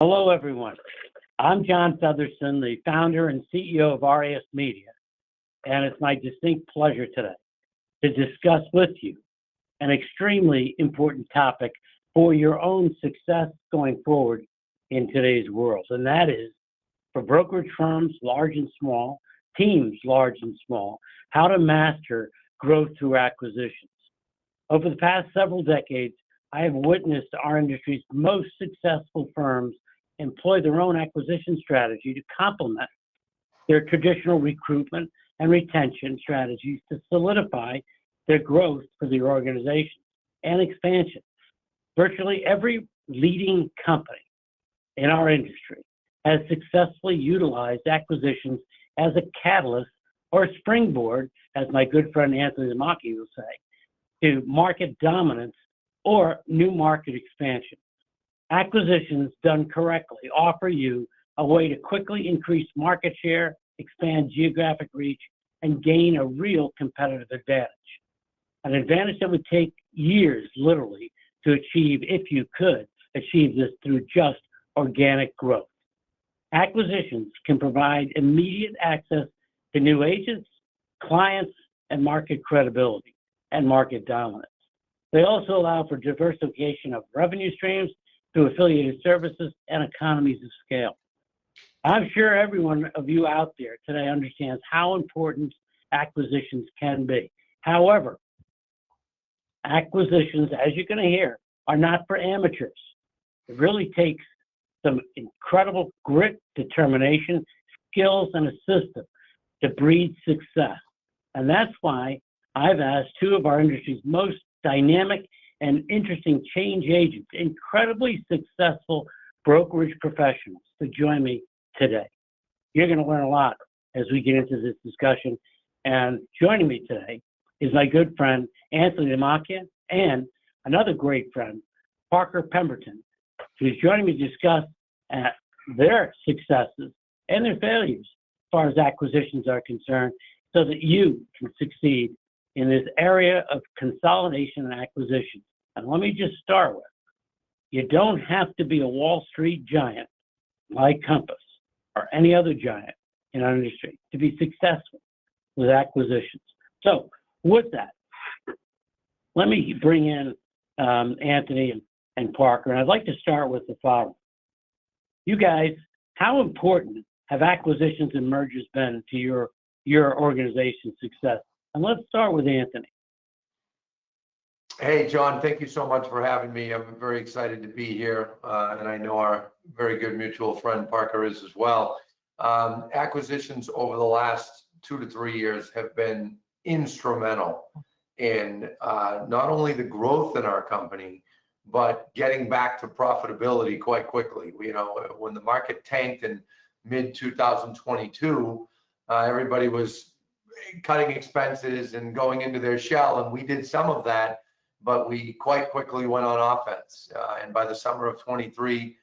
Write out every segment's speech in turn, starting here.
Hello, everyone. I'm John Featherston, the founder and CEO of RISMedia, and it's my distinct pleasure today to discuss with you an extremely important topic for your own success going forward in today's world, and that is for brokerage firms, large and small, teams, large and small, how to master growth through acquisitions. Over the past several decades, I have witnessed our industry's most successful firms employ their own acquisition strategy to complement their traditional recruitment and retention strategies to solidify their growth for the organization and expansion. Virtually every leading company in our industry has successfully utilized acquisitions as a catalyst or a springboard, as my good friend Anthony Lamacchia will say, to market dominance or new market expansion. Acquisitions done correctly offer you a way to quickly increase market share, expand geographic reach, and gain a real competitive advantage. An advantage that would take years, literally, to achieve if you could achieve this through just organic growth. Acquisitions can provide immediate access to new agents, clients, and market credibility and market dominance. They also allow for diversification of revenue streams through affiliated services and economies of scale. I'm sure everyone of you out there today understands how important acquisitions can be. However, acquisitions, as you're going to hear, are not for amateurs. It really takes some incredible grit, determination, skills, and a system to breed success. And that's why I've asked two of our industry's most dynamic and interesting change agents, incredibly successful brokerage professionals, to join me today. You're going to learn a lot as we get into this discussion. And joining me today is my good friend, Anthony Lamacchia, and another great friend, Parker Pemberton, who's joining me to discuss their successes and their failures as far as acquisitions are concerned, so that you can succeed in this area of consolidation and acquisition. And let me just start with, you don't have to be a Wall Street giant like Compass or any other giant in our industry to be successful with acquisitions. So with that, let me bring in Anthony and Parker, and I'd like to start with the following. You guys, how important have acquisitions and mergers been to your organization's success? And let's start with Anthony. Hey, John, thank you so much for having me. I'm very excited to be here, and I know our very good mutual friend Parker is as well. Acquisitions over the last 2 to 3 years have been instrumental in not only the growth in our company, but getting back to profitability quite quickly. When the market tanked in mid-2022, everybody was cutting expenses and going into their shell, and we did some of that, but we quite quickly went on offense. And by the summer of 23,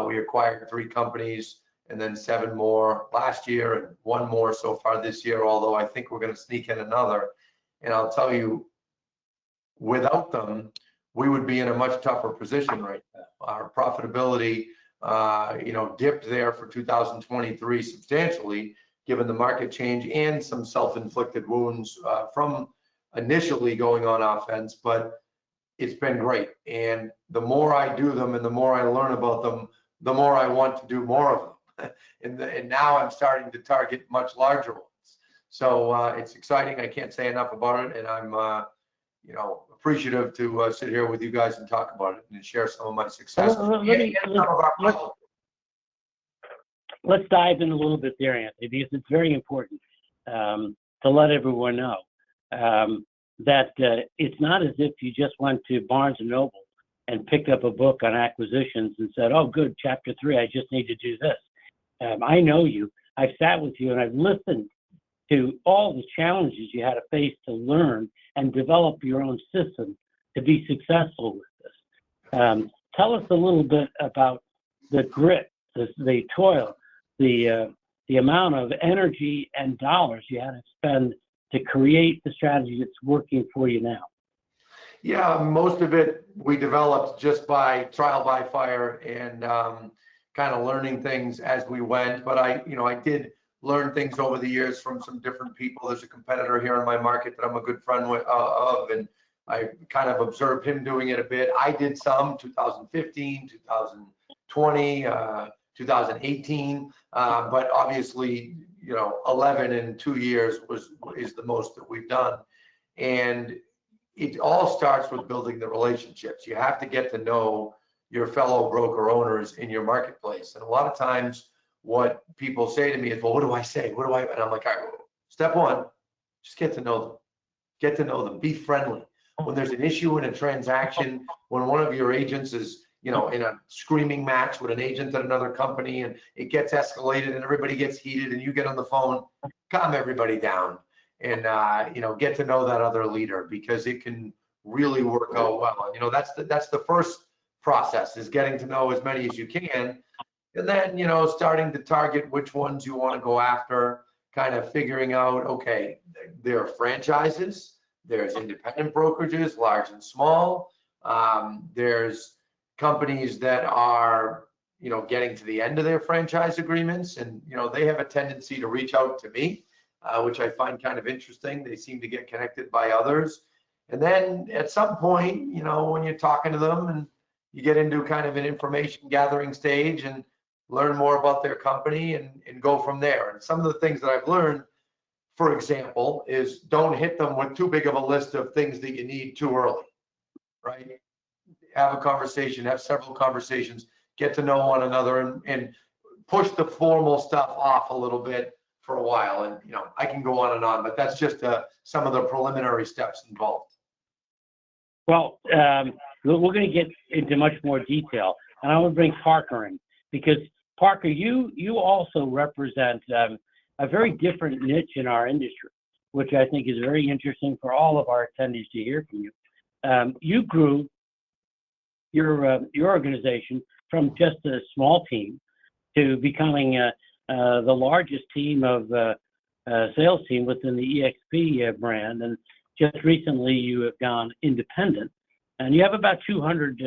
we acquired 3 companies and then 7 more last year and 1 more so far this year, although I think we're going to sneak in another. And I'll tell you, without them, we would be in a much tougher position right now. Our profitability, dipped there for 2023 substantially, given the market change and some self-inflicted wounds from initially going on offense, but it's been great. And the more I do them and the more I learn about them, the more I want to do more of them. and now I'm starting to target much larger ones. So it's exciting. I can't say enough about it. And I'm, appreciative to sit here with you guys and talk about it and share some of my successes. Let's dive in a little bit there, Anthony, because it's very important to let everyone know that it's not as if you just went to Barnes & Noble and picked up a book on acquisitions and said, oh, good, chapter 3, I just need to do this. I know you. I've sat with you and I've listened to all the challenges you had to face to learn and develop your own system to be successful with this. Tell us a little bit about the grit, the toil, the amount of energy and dollars you had to spend to create the strategy that's working for you now. Yeah, most of it we developed just by trial by fire, and kind of learning things as we went. But I did learn things over the years from some different people. There's a competitor here in my market that I'm a good friend of, and I kind of observed him doing it a bit. I did some 2015, 2020, 2018, but obviously, 11 in 2 years is the most that we've done. And it all starts with building the relationships. You have to get to know your fellow broker owners in your marketplace. And a lot of times what people say to me is, well, what do I say? What do I, and I'm like, all right, step one, just get to know them. Get to know them, be friendly. When there's an issue in a transaction, when one of your agents is, in a screaming match with an agent at another company and it gets escalated and everybody gets heated and you get on the phone, calm everybody down and, get to know that other leader, because it can really work out well. And, that's the first process, is getting to know as many as you can. And then, starting to target which ones you want to go after, kind of figuring out, okay, there are franchises, there's independent brokerages, large and small. There's companies that are, getting to the end of their franchise agreements, and, they have a tendency to reach out to me, which I find kind of interesting. They seem to get connected by others. And then at some point, when you're talking to them and you get into kind of an information gathering stage and learn more about their company and go from there. And some of the things that I've learned, for example, is don't hit them with too big of a list of things that you need too early, right? Have a conversation, have several conversations, get to know one another, and push the formal stuff off a little bit for a while. And, I can go on and on, but that's just some of the preliminary steps involved. Well, we're going to get into much more detail, and I want to bring Parker in, because Parker, you also represent a very different niche in our industry, which I think is very interesting for all of our attendees to hear from you. You grew your organization from just a small team to becoming the largest team of sales team within the EXP brand, and just recently you have gone independent, and you have about 200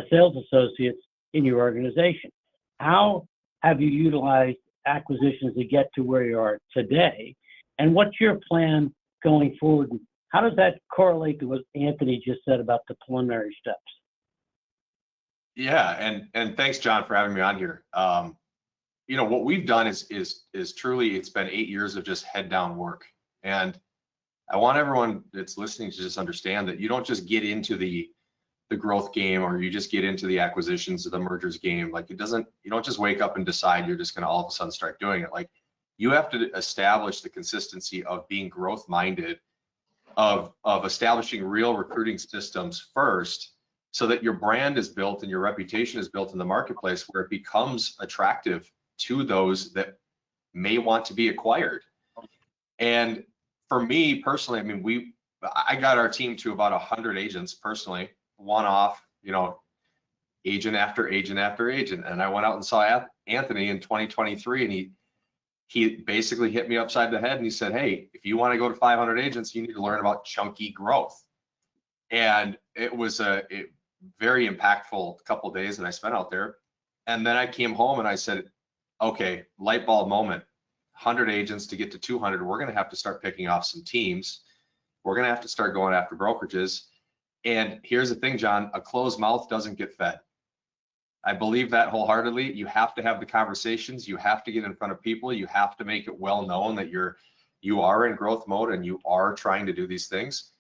sales associates in your organization. How have you utilized acquisitions to get to where you are today, and what's your plan going forward? How does that correlate to what Anthony just said about the preliminary steps? Yeah, and thanks, John, for having me on here. What we've done is truly, it's been 8 years of just head down work, and I want everyone that's listening to just understand that you don't just get into the growth game, or you just get into the acquisitions or the mergers game. Like, you don't just wake up and decide you're just going to all of a sudden start doing it. Like, you have to establish the consistency of being growth minded, of establishing real recruiting systems first, so that your brand is built and your reputation is built in the marketplace, where it becomes attractive to those that may want to be acquired. And for me personally, I mean, I got our team to about 100 agents personally, one off, agent after agent after agent. And I went out and saw Anthony in 2023, and he basically hit me upside the head, and he said, hey, if you want to go to 500 agents, you need to learn about chunky growth. And it was a very impactful couple of days that I spent out there. And then I came home and I said, okay, light bulb moment, 100 agents to get to 200, we're going to have to start picking off some teams. We're going to have to start going after brokerages. And here's the thing, John, a closed mouth doesn't get fed. I believe that wholeheartedly. You have to have the conversations. You have to get in front of people. You have to make it well known that you are in growth mode and you are trying to do these things.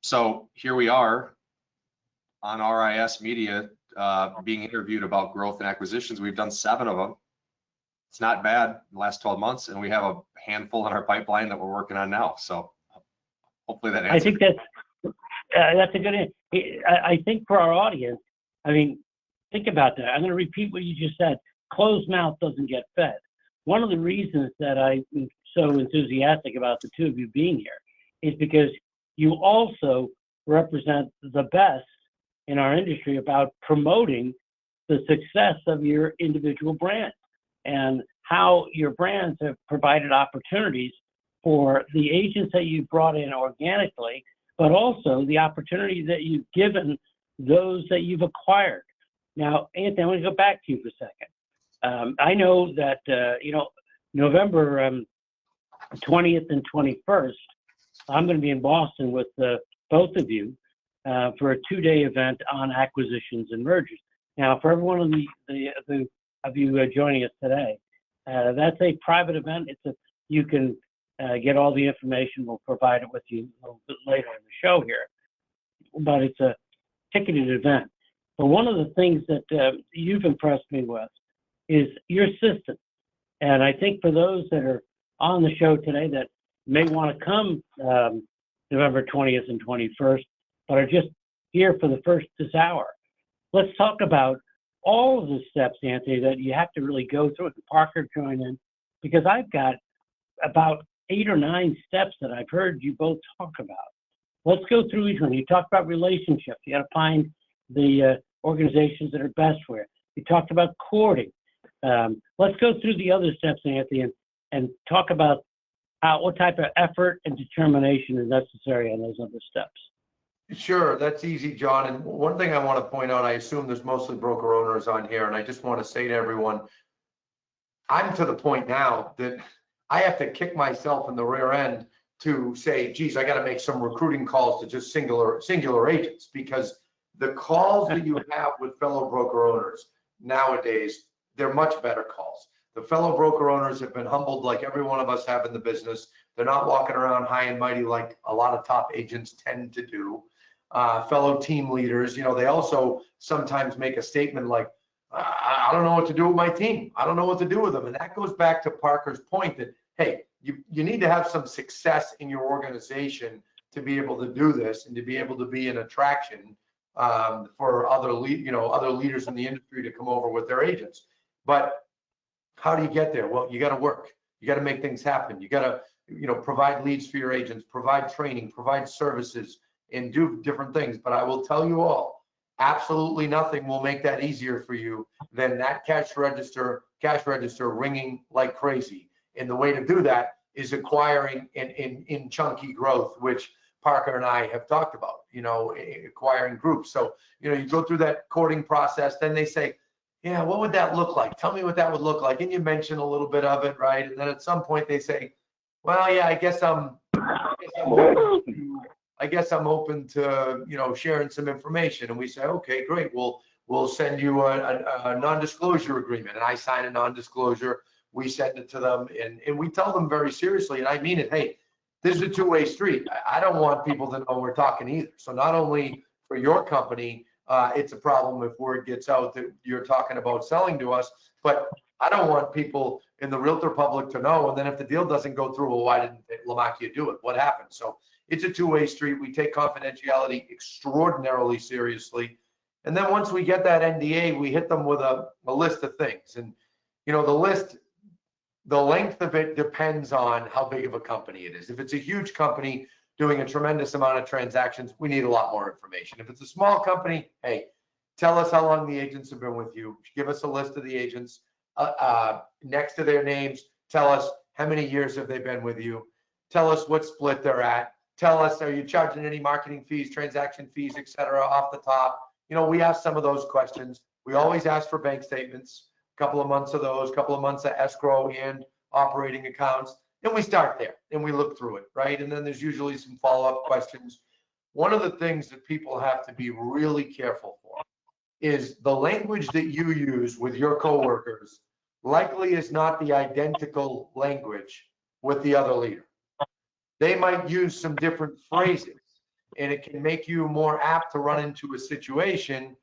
So here we are on RISmedia, being interviewed about growth and acquisitions. We've done 7 of them. It's not bad in the last 12 months, and we have a handful in our pipeline that we're working on now. So hopefully that answers. I think that's a good answer. I think for our audience, I mean, think about that. I'm going to repeat what you just said. Closed mouth doesn't get fed. One of the reasons that I'm so enthusiastic about the two of you being here is because you also represent the best in our industry about promoting the success of your individual brand, and how your brands have provided opportunities for the agents that you've brought in organically, but also the opportunity that you've given those that you've acquired. Now, Anthony, I want to go back to you for a second. I know that, November 20th and 21st, I'm going to be in Boston with both of you for a 2-day event on acquisitions and mergers. Now, for every one of of you joining us today, that's a private event. You can get all the information. We'll provide it with you a little bit later in the show here. But it's a ticketed event. But one of the things that you've impressed me with is your system. And I think for those that are on the show today that may want to come November 20th and 21st, but are just here for this hour, let's talk about all of the steps, Anthony, that you have to really go through. And Parker join in, because I've got about 8 or 9 steps that I've heard you both talk about. Let's go through each one. You talked about relationships. You got to find the organizations that are best for you. You talked about courting. Let's go through the other steps, Anthony, and talk about what type of effort and determination is necessary on those other steps. Sure, that's easy, John. And one thing I want to point out, I assume there's mostly broker owners on here, and I just want to say to everyone, I'm to the point now that I have to kick myself in the rear end to say, geez, I got to make some recruiting calls to just singular agents, because the calls that you have with fellow broker owners nowadays, they're much better calls. The fellow broker owners have been humbled like every one of us have in the business. They're not walking around high and mighty like a lot of top agents tend to do. Fellow team leaders, they also sometimes make a statement like, I don't know what to do with my team. I don't know what to do with them. And that goes back to Parker's point that, hey, you need to have some success in your organization to be able to do this and to be able to be an attraction for other leaders in the industry to come over with their agents. But how do you get there? Well, you got to work. You got to make things happen. You got to, provide leads for your agents, provide training, provide services, and do different things. But I will tell you all, absolutely nothing will make that easier for you than that cash register ringing like crazy. And the way to do that is acquiring in chunky growth, which Parker and I have talked about, acquiring groups. So, you go through that courting process, then they say, yeah, what would that look like? Tell me what that would look like. And you mention a little bit of it, right? And then at some point they say, well, yeah, I guess I'm open to, sharing some information. And we say, okay, great. We'll send you a non-disclosure agreement. And I sign a non-disclosure. We send it to them, and we tell them very seriously, and I mean it, hey, this is a two-way street. I don't want people to know we're talking either. So not only for your company, it's a problem if word gets out that you're talking about selling to us, but I don't want people in the realtor public to know. And then if the deal doesn't go through, well, why didn't Lamacchia do it? What happened? So it's a two-way street. We take confidentiality extraordinarily seriously. And then once we get that NDA, we hit them with a list of things. And, the length of it depends on how big of a company it is. If it's a huge company doing a tremendous amount of transactions, we need a lot more information. If it's a small company, hey, tell us how long the agents have been with you. Give us a list of the agents next to their names. Tell us how many years have they been with you. Tell us what split they're at. Tell us, are you charging any marketing fees, transaction fees, et cetera, off the top? We ask some of those questions. We always ask for bank statements, a couple of months of those, a couple of months of escrow and operating accounts. And we start there and we look through it, right? And then there's usually some follow-up questions. One of the things that people have to be really careful for is the language that you use with your coworkers likely is not the identical language with the other leader. They might use some different phrases, and it can make you more apt to run into a situation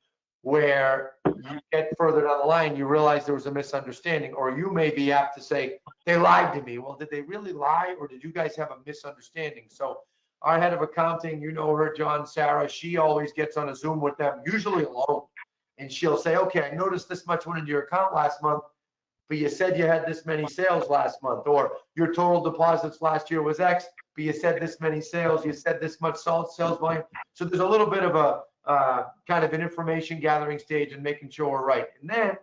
where you get further down the line, you realize there was a misunderstanding, or you may be apt to say, they lied to me. Well, did they really lie, or did you guys have a misunderstanding? So our head of accounting, her, John, Sarah, she always gets on a Zoom with them, usually alone. And she'll say, okay, I noticed this much went into your account last month, but you said you had this many sales last month, or your total deposits last year was X, but you said this many sales, you said this much sales volume. So there's a little bit of a kind of an information gathering stage and making sure we're right. And then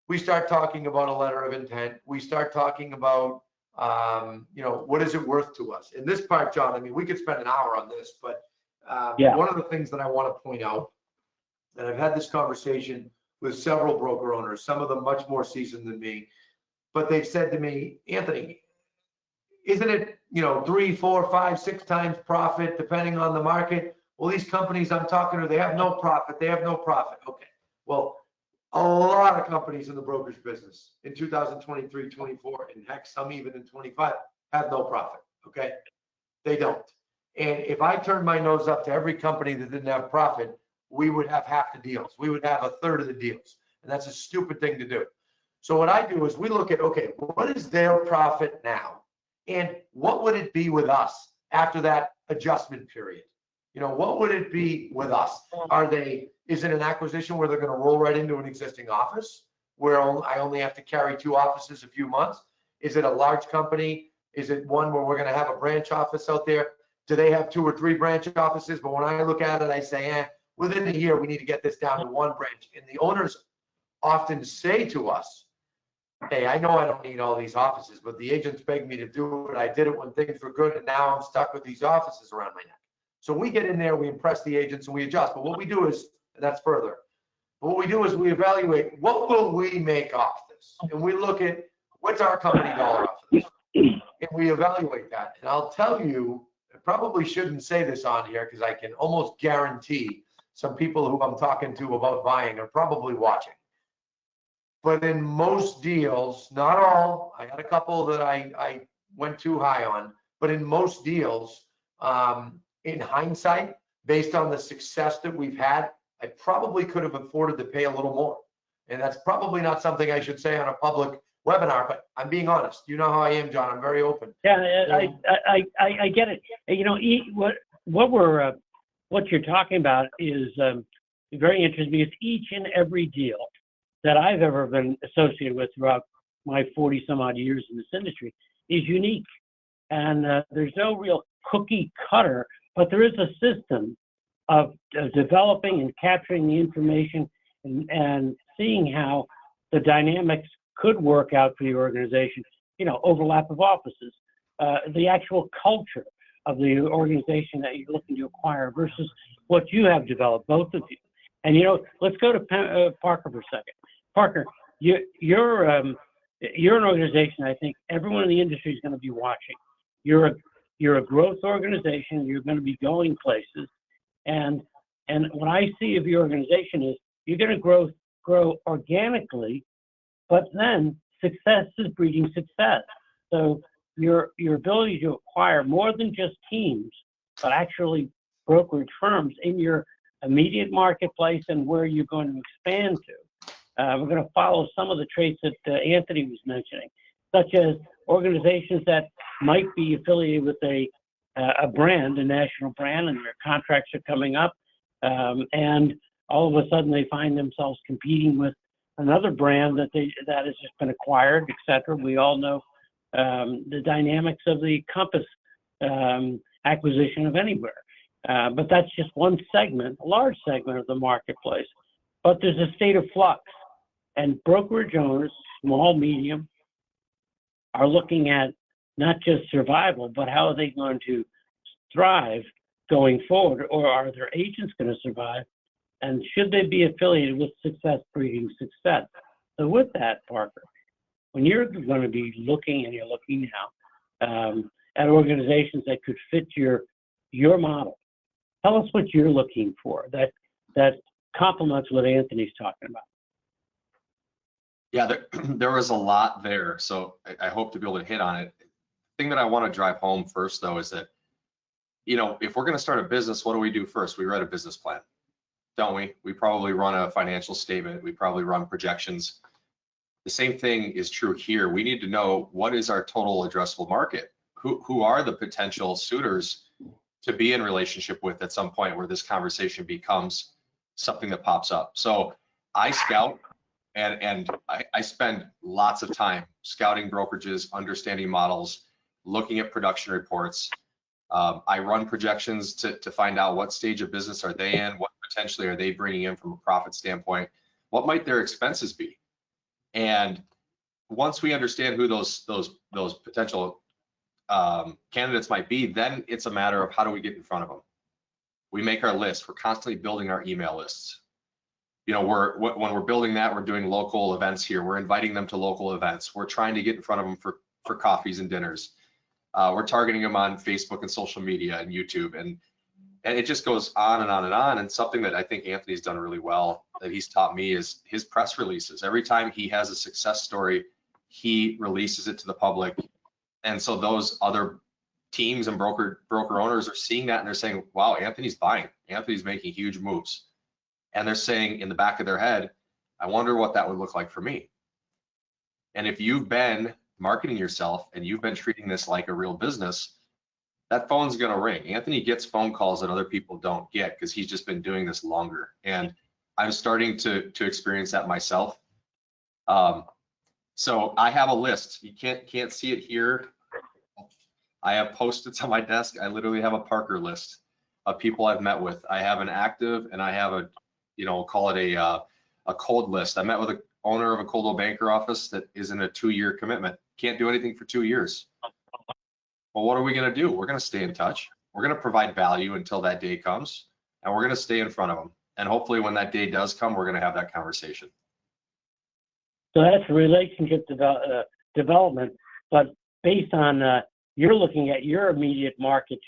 we start talking about a letter of intent. We start talking about, what is it worth to us? In this part, John, I mean, we could spend an hour on this, but one of the things that I want to point out and I've had this conversation with several broker owners, some of them much more seasoned than me, but they've said to me, Anthony, isn't it, 3, 4, 5, 6 times profit depending on the market? Well, these companies I'm talking to, they have no profit. They have no profit. Okay. Well, a lot of companies in the brokerage business in 2023, 24, and heck, some even in 25 have no profit. Okay. They don't. And if I turned my nose up to every company that didn't have profit, we would have half the deals. We would have a third of the deals. And that's a stupid thing to do. So what I do is we look at, okay, what is their profit now? And what would it be with us after that adjustment period? What would it be with us? Is it an acquisition where they're going to roll right into an existing office where I only have to carry 2 offices a few months? Is it a large company? Is it one where we're going to have a branch office out there? Do they have 2 or 3 branch offices? But when I look at it, I say, within a year, we need to get this down to 1 branch. And the owners often say to us, hey, I know I don't need all these offices, but the agents begged me to do it. I did it when things were good, and now I'm stuck with these offices around my neck. So we get in there, we impress the agents, and we adjust. But what we do is, and that's further, but what we do is we evaluate, what will we make off this? And we look at, what's our company dollar off of this? And we evaluate that. And I'll tell you, I probably shouldn't say this on here because I can almost guarantee some people who I'm talking to about buying are probably watching. But in most deals, not all, I had a couple that I went too high on, but in most deals, in hindsight, based on the success that we've had, I probably could have afforded to pay a little more. And that's probably not something I should say on a public webinar, but I'm being honest. You know how I am, John. I'm very open. Yeah, I get it. What you're talking about is very interesting because each and every deal that I've ever been associated with throughout my 40 some odd years in this industry is unique. And there's no real cookie cutter, but there is a system of developing and capturing the information and seeing how the dynamics could work out for the organization, overlap of offices, the actual culture of the organization that you're looking to acquire versus what you have developed, both of you. And, let's go to Parker for a second. Parker, you're an organization I think everyone in the industry is going to be watching. You're a growth organization. You're going to be going places. And what I see of your organization is you're going to grow organically, but then success is breeding success. So your ability to acquire more than just teams, but actually brokerage firms in your immediate marketplace and where you're going to expand to. We're going to follow some of the traits that Anthony was mentioning, such as organizations that might be affiliated with a brand, a national brand, and their contracts are coming up, and all of a sudden they find themselves competing with another brand that has just been acquired, et cetera. We all know the dynamics of the Compass acquisition of Anywhere. But that's just one segment, a large segment of the marketplace. But there's a state of flux, and brokerage owners, small, medium, are looking at not just survival, but how are they going to thrive going forward, or are their agents going to survive? And should they be affiliated with success breeding success? So with that, Parker, when you're going to be looking, and you're looking now at organizations that could fit your model, tell us what you're looking for that complements what Anthony's talking about. Yeah, there was a lot there, so I hope to be able to hit on it. The thing that I want to drive home first, though, is that, if we're going to start a business, what do we do first? We write a business plan, don't we? We probably run a financial statement. We probably run projections. The same thing is true here. We need to know, what is our total addressable market? Who are the potential suitors to be in relationship with at some point where this conversation becomes something that pops up? So I scout. And I spend lots of time scouting brokerages, understanding models, looking at production reports. I run projections to find out what stage of business are they in, what potentially are they bringing in from a profit standpoint, what might their expenses be. And once we understand who those potential candidates might be, then it's a matter of how do we get in front of them. We make our list. We're constantly building our email lists. when we're building that, we're doing local events here. We're inviting them to local events. We're trying to get in front of them for coffees and dinners. We're targeting them on Facebook and social media and YouTube, and it just goes on and on and on. And something that I think Anthony's done really well, that he's taught me, is his press releases. Every time he has a success story, he releases it to the public. And so those other teams and broker owners are seeing that, and they're saying, wow, Anthony's buying. Anthony's making huge moves. And they're saying in the back of their head, I wonder what that would look like for me. And if you've been marketing yourself and you've been treating this like a real business, that phone's going to ring. Anthony gets phone calls that other people don't get because he's just been doing this longer. And I'm starting to experience that myself. So I have a list. You can't see it here. I have Post-its on my desk. I literally have a Parker list of people I've met with. I have an active, and I have a, call it a cold list. I met with an owner of a Coldwell Banker office that is in a 2-year commitment. Can't do anything for 2 years. Well, what are we going to do? We're going to stay in touch. We're going to provide value until that day comes, and we're going to stay in front of them. And hopefully when that day does come, we're going to have that conversation. So that's relationship development, but based on you're looking at your immediate market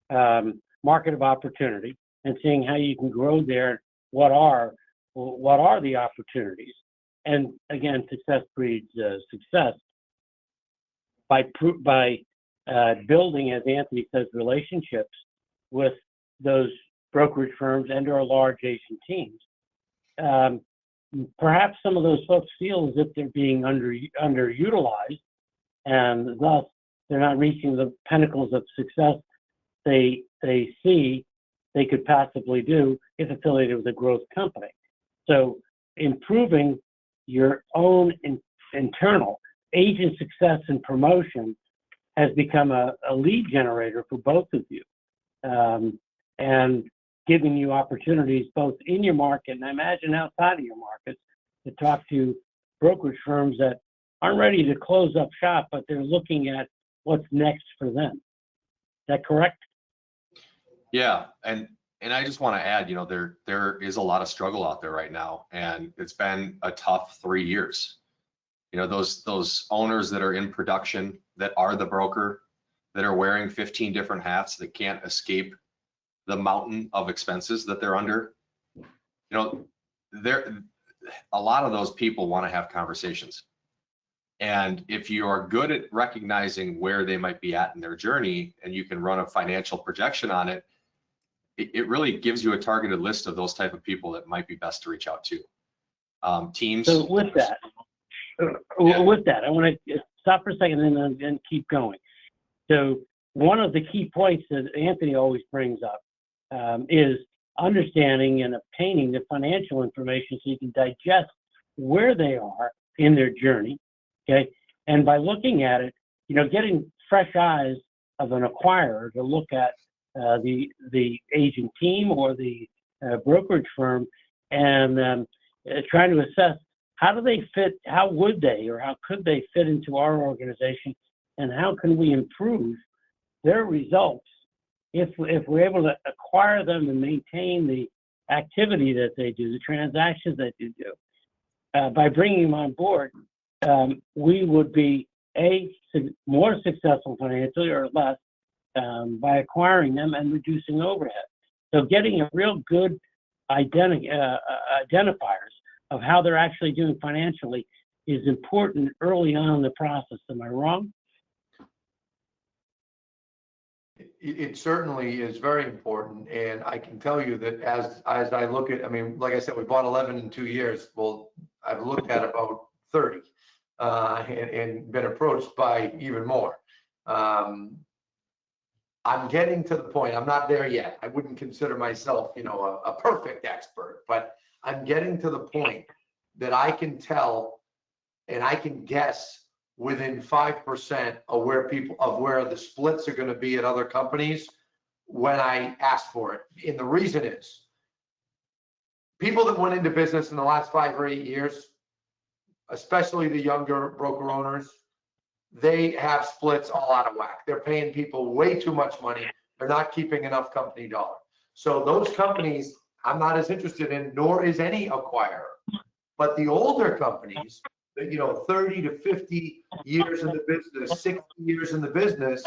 of opportunity and seeing how you can grow there. What are the opportunities? And again, success breeds success by building, as Anthony says, relationships with those brokerage firms and or large agent teams. Perhaps some of those folks feel as if they're being underutilized, and thus they're not reaching the pinnacles of success they see they could possibly do if affiliated with a growth company. So improving your own internal agent success and promotion has become a lead generator for both of you, and giving you opportunities both in your market and I imagine outside of your market to talk to brokerage firms that aren't ready to close up shop, but they're looking at what's next for them. Is that correct? Yeah, and I just want to add, there is a lot of struggle out there right now, and it's been a tough 3 years. Those owners that are in production, that are the broker, that are wearing 15 different hats, that can't escape the mountain of expenses that they're under. A lot of those people want to have conversations. And if you are good at recognizing where they might be at in their journey, and you can run a financial projection on it, it really gives you a targeted list of those type of people that might be best to reach out to. Teams. So with that, I want to stop for a second and then keep going. So one of the key points that Anthony always brings up is understanding and obtaining the financial information so you can digest where they are in their journey. Okay, and by looking at it, getting fresh eyes of an acquirer to look at the agent team or the brokerage firm, and trying to assess how do they fit, how would they or how could they fit into our organization, and how can we improve their results if we're able to acquire them and maintain the activity that they do, the transactions that they do. By bringing them on board, we would be more successful financially or less by acquiring them and reducing overhead. So getting a real good identifiers of how they're actually doing financially is important early on in the process. Am I wrong? It certainly is very important, and I can tell you that as I look at, like I said, we bought 11 in 2 years. Well, I've looked at about 30 and been approached by even more. I'm getting to the point. I'm not there yet. I wouldn't consider myself, a perfect expert, but I'm getting to the point that I can tell and I can guess within 5% of where the splits are going to be at other companies when I ask for it. And the reason is people that went into business in the last 5 or 8 years, especially the younger broker owners, they have splits all out of whack. They're paying people way too much money. They're not keeping enough company dollar. So those companies I'm not as interested in, nor is any acquirer. But the older companies, that, 30 to 50 years in the business, 60 years in the business,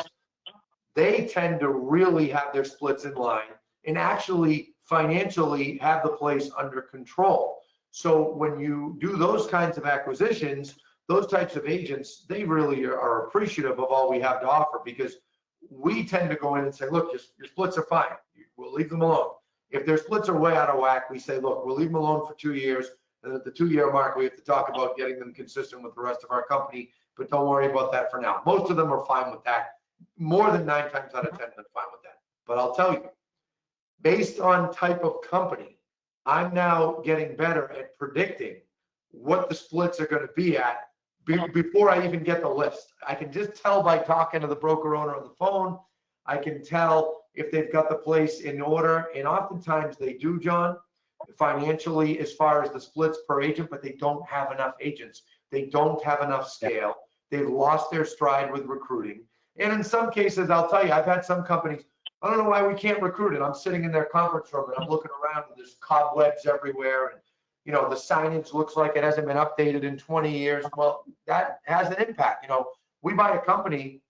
they tend to really have their splits in line and actually financially have the place under control. So when you do those kinds of acquisitions, those types of agents, they really are appreciative of all we have to offer, because we tend to go in and say, look, your splits are fine. We'll leave them alone. If their splits are way out of whack, we say, look, we'll leave them alone for 2 years. And at the 2-year mark, we have to talk about getting them consistent with the rest of our company. But don't worry about that for now. Most of them are fine with that. More than 9 times out of 10, they're fine with that. But I'll tell you, based on type of company, I'm now getting better at predicting what the splits are going to be at before I even get the list. I can just tell by talking to the broker owner on the phone. I can tell if they've got the place in order, and oftentimes they do, John, financially, as far as the splits per agent, but they don't have enough agents. They don't have enough scale. They've lost their stride with recruiting. And in some cases, I'll tell you, I've had some companies, I don't know why we can't recruit it. I'm sitting in their conference room and I'm looking around and there's cobwebs everywhere. And, the signage looks like it hasn't been updated in 20 years. Well, that has an impact. We buy a company,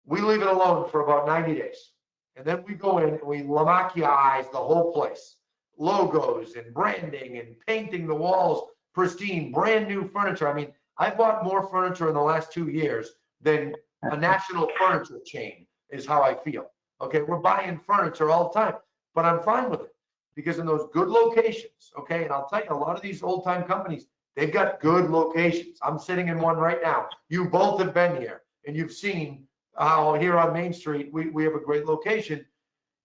we leave it alone for about 90 days. And then we go in and we Lamacchia the whole place. Logos and branding and painting the walls pristine, brand new furniture. I mean, I bought more furniture in the last 2 years than a national furniture chain, is how I feel. Okay, we're buying furniture all the time, but I'm fine with it, because in those good locations, okay, and I'll tell you, a lot of these old time companies, they've got good locations. I'm sitting in one right now. You both have been here and you've seen how here on Main Street, we have a great location.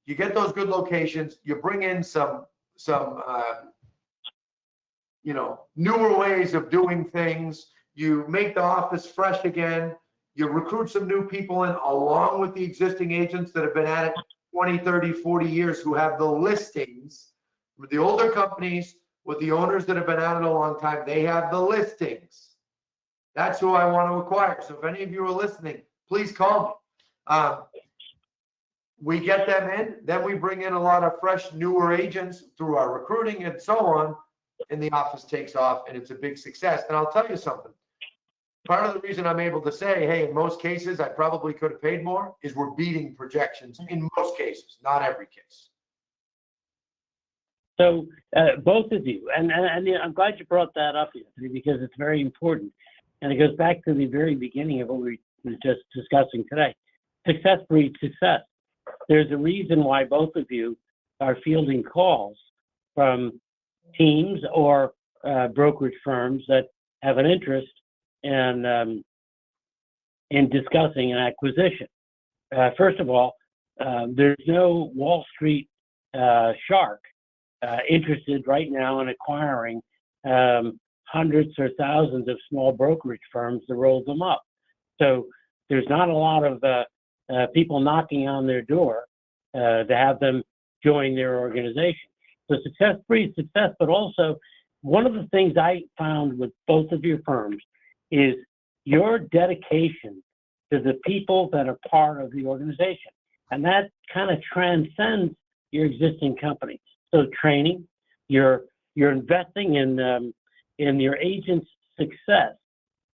You get those good locations, you bring in some newer ways of doing things. You make the office fresh again. You recruit some new people in along with the existing agents that have been at it 20, 30, 40 years who have the listings. With the older companies, with the owners that have been at it a long time, they have the listings. That's who I want to acquire. So if any of you are listening, please call me. We get them in, then we bring in a lot of fresh, newer agents through our recruiting and so on, and the office takes off and it's a big success. And I'll tell you something. Part of the reason I'm able to say, hey, in most cases, I probably could have paid more, is we're beating projections in most cases, not every case. So both of you, and I'm glad you brought that up, Anthony, because it's very important. And it goes back to the very beginning of what we were just discussing today. Success breeds success. There's a reason why both of you are fielding calls from teams or brokerage firms that have an interest in discussing an acquisition. First of all, there's no Wall Street shark interested right now in acquiring hundreds or thousands of small brokerage firms to roll them up. So there's not a lot of people knocking on their door to have them join their organization. So success breeds success, but also one of the things I found with both of your firms is your dedication to the people that are part of the organization. And that kind of transcends your existing company. So training, you're investing in your agent's success.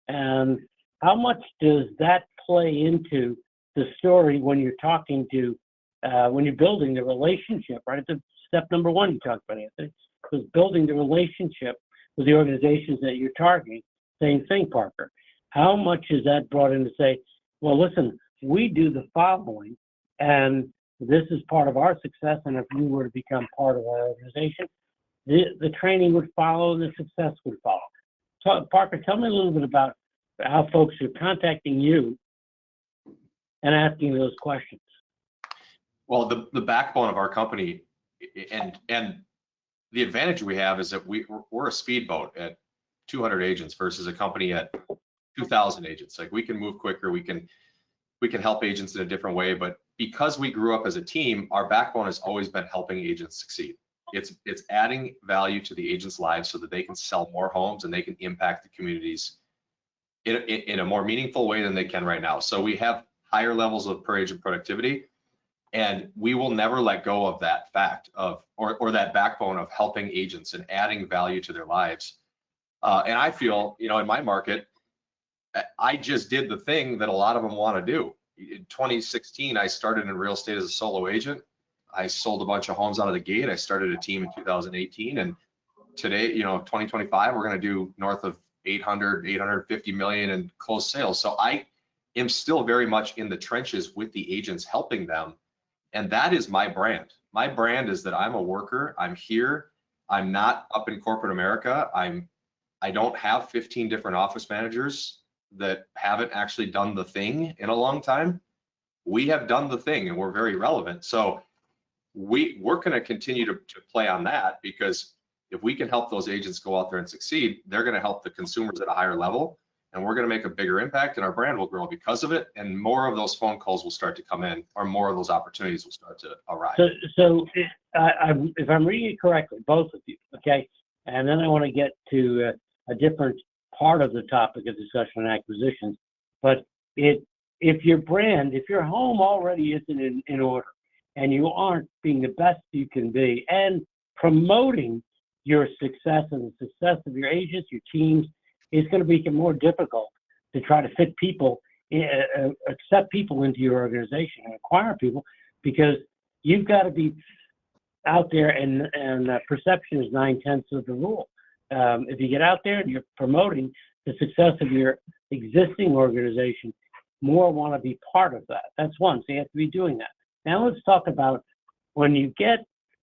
And how much does that play into the story when you're talking to, when you're building the relationship, right? That's step number one you talked about, Anthony, was building the relationship with the organizations that you're targeting. Same thing, Parker. How much is that brought in to say, well, listen, we do the following, and this is part of our success, and if you were to become part of our organization, the training would follow and the success would follow. So, Parker, tell me a little bit about how folks are contacting you and asking those questions. Well, the backbone of our company and the advantage we have is that we're a speedboat at 200 agents versus a company at 2,000 agents. Like, we can move quicker, we can help agents in a different way, but because we grew up as a team, our backbone has always been helping agents succeed. It's adding value to the agents' lives so that they can sell more homes and they can impact the communities in a more meaningful way than they can right now. So we have higher levels of per agent productivity. And we will never let go of that fact of, or that backbone of helping agents and adding value to their lives. And I feel, you know, in my market, I just did the thing that a lot of them want to do. In 2016, I started in real estate as a solo agent. I sold a bunch of homes out of the gate. I started a team in 2018. And today, you know, 2025, we're going to do north of 850 million in closed sales. So I am still very much in the trenches with the agents, helping them. And that is my brand. My brand is that I'm a worker. I'm here. I'm not up in corporate America. I don't have 15 different office managers that haven't actually done the thing in a long time. We have done the thing and we're very relevant. So we're going to continue to play on that, because if we can help those agents go out there and succeed, they're going to help the consumers at a higher level, and we're going to make a bigger impact, and our brand will grow because of it. And more of those phone calls will start to come in, or more of those opportunities will start to arrive. So if I'm reading it correctly, both of you, okay, and then I want to get to a different part of the topic of discussion on acquisitions. But if your brand, if your home already isn't in order, and you aren't being the best you can be, and promoting your success and the success of your agents, your teams, is going to become more difficult to try to fit people, accept people into your organization and acquire people, because you've got to be out there, and perception is 9/10 of the rule. If you get out there and you're promoting the success of your existing organization, more want to be part of that. That's one, so you have to be doing that. Now let's talk about when you get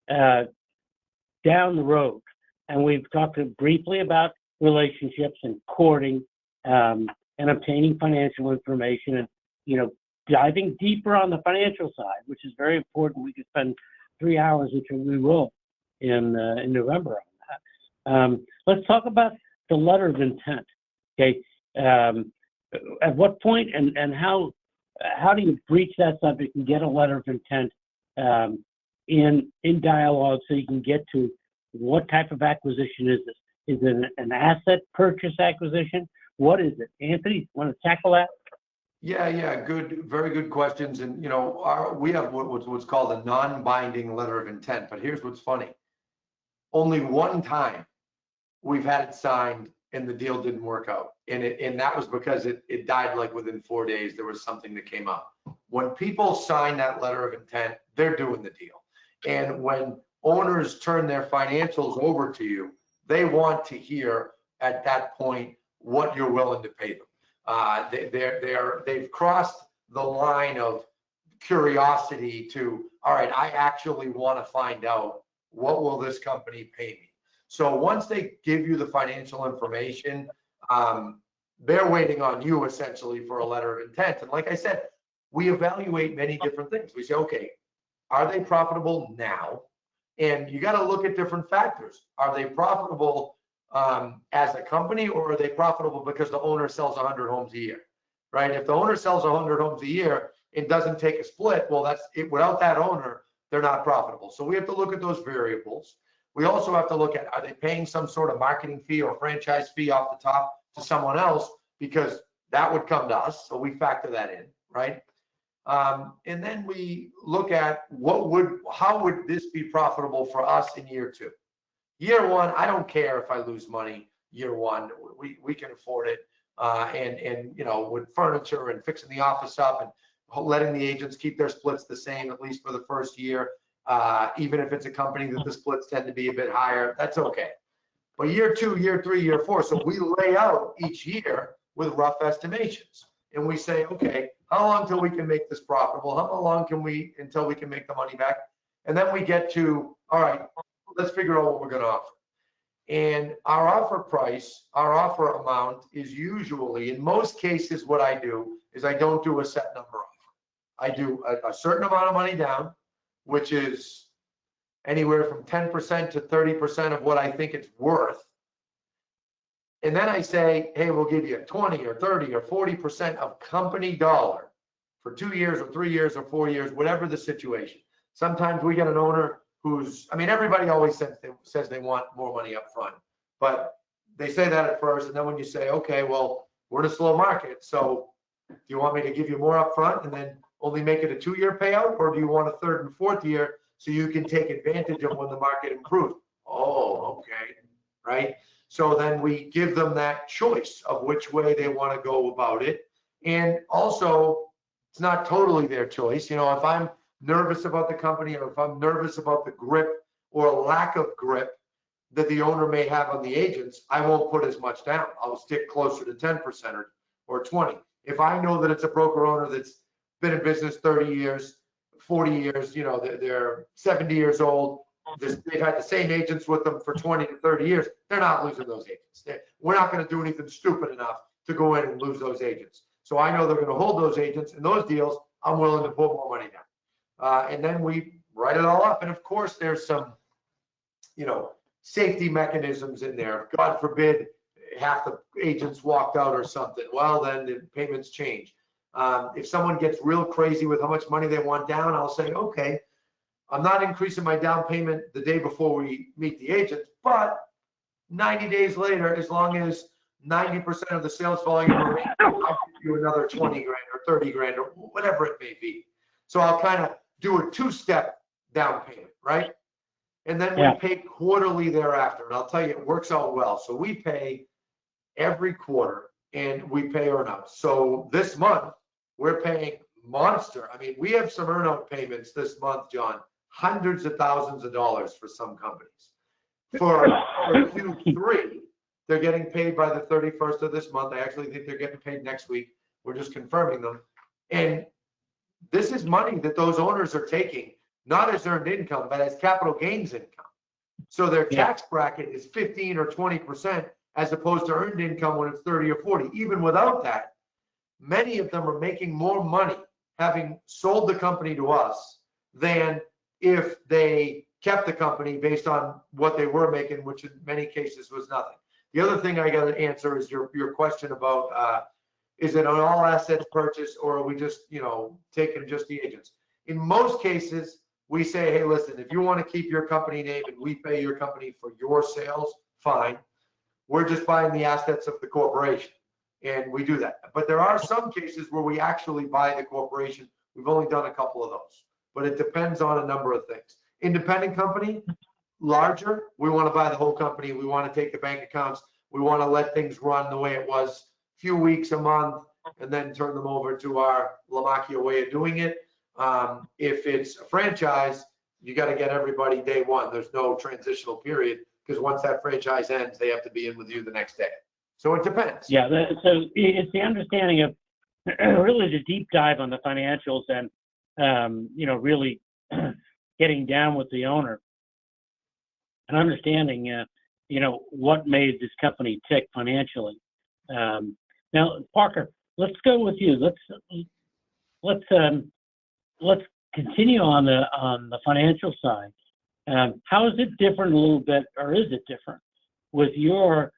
down the road, and we've talked briefly about relationships and courting and obtaining financial information, and, you know, diving deeper on the financial side, which is very important. We could spend 3 hours, which we will in November on that. Let's talk about the letter of intent. Okay, at what point and how do you breach that subject and get a letter of intent in dialogue, so you can get to what type of acquisition is this? Is it an asset purchase acquisition? What is it? Anthony, want to tackle that? Yeah, good, very good questions. And you know, we have what's called a non-binding letter of intent. But here's what's funny: only one time we've had it signed and the deal didn't work out, and that was because it died like within 4 days. There was something that came up. When people sign that letter of intent, they're doing the deal. And when owners turn their financials over to you, they want to hear at that point what you're willing to pay them. They've crossed the line of curiosity to, all right, I actually want to find out, what will this company pay me? So once they give you the financial information, they're waiting on you essentially for a letter of intent. And like I said, we evaluate many different things. We say, okay, are they profitable now? And you got to look at different factors. Are they profitable as a company, or are they profitable because the owner sells 100 homes a year, right? If the owner sells 100 homes a year and doesn't take a split, well, that's it. Without that owner, they're not profitable. So we have to look at those variables. We also have to look at, are they paying some sort of marketing fee or franchise fee off the top to someone else, because that would come to us. So we factor that in, right? And then we look at how would this be profitable for us in year 2? Year 1, I don't care if I lose money year 1. We can afford it. And you know, with furniture and fixing the office up and letting the agents keep their splits the same, at least for the first year, even if it's a company that the splits tend to be a bit higher, that's okay. But year 2, year 3, year 4, so we lay out each year with rough estimations. And we say, okay, how long till we can make this profitable? How long can we until we can make the money back? And then we get to, all right, let's figure out what we're going to offer. And our offer price, our offer amount is usually, in most cases, what I do is I don't do a set number offer. I do a certain amount of money down, which is anywhere from 10% to 30% of what I think it's worth. And then I say, hey, we'll give you 20 or 30 or 40% of company dollar for 2 years or 3 years or 4 years, whatever the situation. Sometimes we get an owner who's, I mean, everybody always says they want more money up front, but they say that at first. And then when you say, okay, well, we're in a slow market, so do you want me to give you more up front and then only make it a 2-year payout, or do you want a 3rd and 4th year so you can take advantage of when the market improves? Oh, okay, right? So then we give them that choice of which way they want to go about it. And also, it's not totally their choice. You know, if I'm nervous about the company, or if I'm nervous about the grip or lack of grip that the owner may have on the agents, I won't put as much down. I'll stick closer to 10% or 20. If I know that it's a broker owner that's been in business 30 years, 40 years, you know, they're 70 years old, they've had the same agents with them for 20 to 30 years, they're not losing those agents. We're not going to do anything stupid enough to go in and lose those agents. So I know they're going to hold those agents, and those deals, I'm willing to put more money down. And then we write it all up. And of course, there's some, you know, safety mechanisms in there. God forbid half the agents walked out or something. Well, then the payments change. If someone gets real crazy with how much money they want down, I'll say, okay, I'm not increasing my down payment the day before we meet the agent, but 90 days later, as long as 90% of the sales volume remains, I'll give you another 20 grand or 30 grand or whatever it may be. So I'll kind of do a 2-step down payment, right? And then we pay quarterly thereafter. And I'll tell you, it works out well. So we pay every quarter, and we pay earnouts. So this month, we're paying monster. I mean, we have some earnout payments this month, John, hundreds of thousands of dollars for some companies. For Q3, they're getting paid by the 31st of this month. I actually think they're getting paid next week. We're just confirming them. And this is money that those owners are taking, not as earned income, but as capital gains income. So their tax bracket is 15 or 20% as opposed to earned income when it's 30 or 40. Even without that, many of them are making more money having sold the company to us than if they kept the company based on what they were making, which in many cases was nothing. The other thing I got to answer is your question about, is it an all assets purchase, or are we just, you know, taking just the agents? In most cases, we say, hey, listen, if you want to keep your company name and we pay your company for your sales, fine. We're just buying the assets of the corporation, and we do that. But there are some cases where we actually buy the corporation. We've only done a couple of those, but it depends on a number of things. Independent company, larger, we want to buy the whole company. We want to take the bank accounts. We want to let things run the way it was, few weeks, a month, and then turn them over to our Lamacchia way of doing it. If it's a franchise, you got to get everybody day one. There's no transitional period, because once that franchise ends, they have to be in with you the next day. So it depends. Yeah, so it's the understanding of really the deep dive on the financials and, you know, really getting down with the owner and understanding, you know, what made this company tick financially. Now, Parker, let's go with you. Let's continue on the financial side. How is it different a little bit, or is it different with your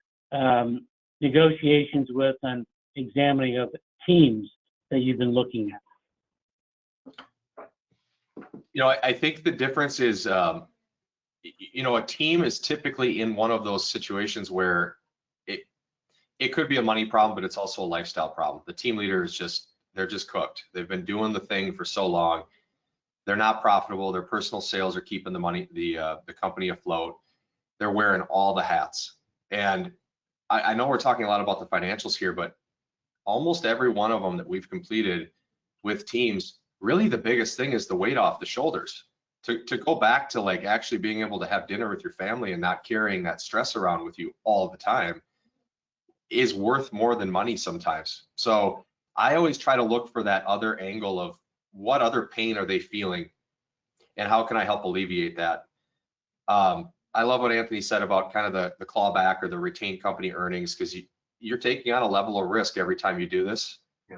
negotiations with and examining of teams that you've been looking at? You know, I think the difference is, you know, a team is typically in one of those situations where it could be a money problem, but it's also a lifestyle problem. The team leader is they're just cooked. They've been doing the thing for so long. They're not profitable. Their personal sales are keeping the company afloat. They're wearing all the hats. And I know we're talking a lot about the financials here, but almost every one of them that we've completed with teams, really the biggest thing is the weight off the shoulders. To go back to like actually being able to have dinner with your family and not carrying that stress around with you all the time is worth more than money sometimes. So I always try to look for that other angle of what other pain are they feeling and how can I help alleviate that. I love what Anthony said about kind of the clawback or the retained company earnings, because you're taking on a level of risk every time you do this. Yeah.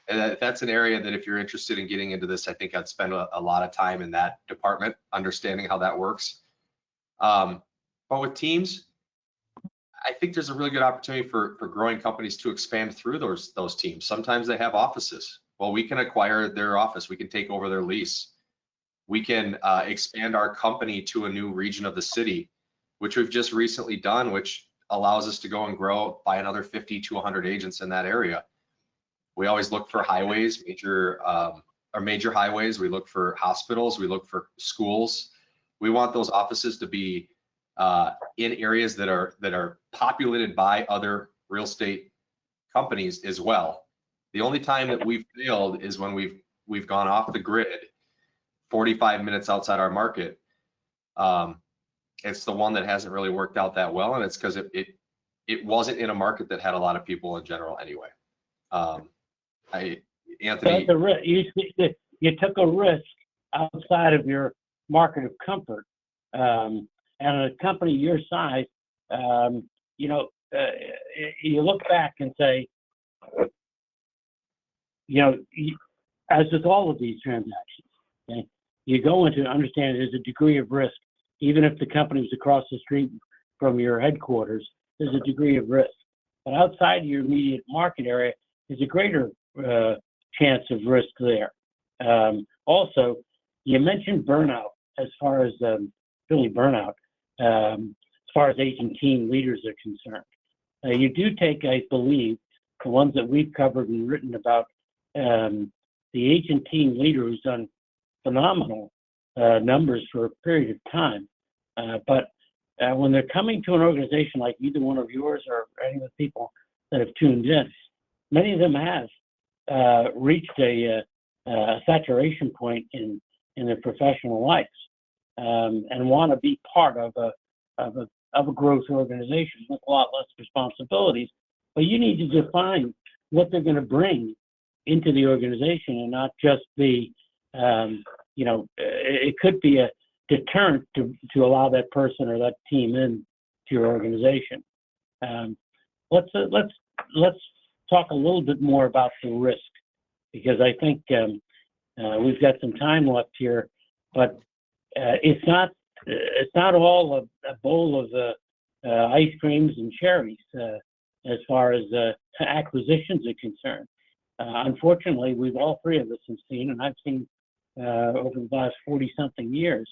And that's an area that if you're interested in getting into this, I think I'd spend a lot of time in that department, understanding how that works. But with teams, I think there's a really good opportunity for growing companies to expand through those teams. Sometimes they have offices. Well, we can acquire their office. We can take over their lease. We can expand our company to a new region of the city, which we've just recently done, which allows us to go and grow by another 50 to 100 agents in that area. We always look for highways, major our major highways. We look for hospitals. We look for schools. We want those offices to be in areas that are populated by other real estate companies as well. The only time that we've failed is when we've gone off the grid 45 minutes outside our market. It's the one that hasn't really worked out that well, and it's because it wasn't in a market that had a lot of people in general anyway. Anthony, That's a risk. You took a risk outside of your market of comfort, and a company your size, you look back and say, as with all of these transactions, okay, you go into understanding there's a degree of risk, even if the company is across the street from your headquarters. There's a degree of risk, but outside your immediate market area, there's a greater chance of risk there. Also, you mentioned burnout as far as really burnout, as far as agent team leaders are concerned. You do take, I believe, the ones that we've covered and written about, the agent team leader who's done phenomenal numbers for a period of time, but when they're coming to an organization like either one of yours or any of the people that have tuned in, many of them have reached a saturation point in their professional lives, and want to be part of a growth organization with a lot less responsibilities. But you need to define what they're going to bring into the organization, and not just be, it could be a deterrent to allow that person or that team in to your organization. Let's talk a little bit more about the risk, because I think we've got some time left here, but it's not all a bowl of ice creams and cherries as far as acquisitions are concerned. Unfortunately, we've all three of us have seen, and I've seen over the last 40-something years,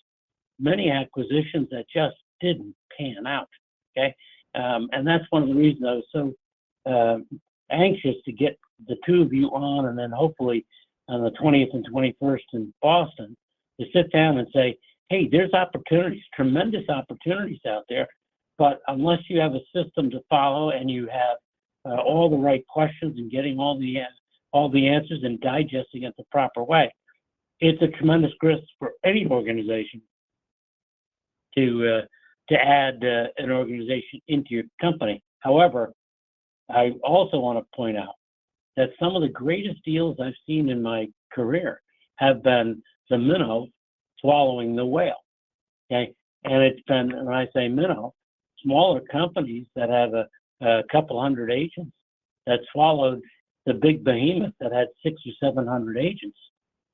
many acquisitions that just didn't pan out. Okay, and that's one of the reasons I was so anxious to get the two of you on, and then hopefully on the 20th and 21st in Boston, to sit down and say, hey, there's opportunities, tremendous opportunities out there, but unless you have a system to follow and you have all the right questions and getting all the answers and digesting it the proper way, it's a tremendous risk for any organization to add an organization into your company. However, I also want to point out that some of the greatest deals I've seen in my career have been the minnow swallowing the whale. Okay, and it's been, when I say minnow, smaller companies that have a couple hundred agents that swallowed the big behemoth that had 600 or 700 agents.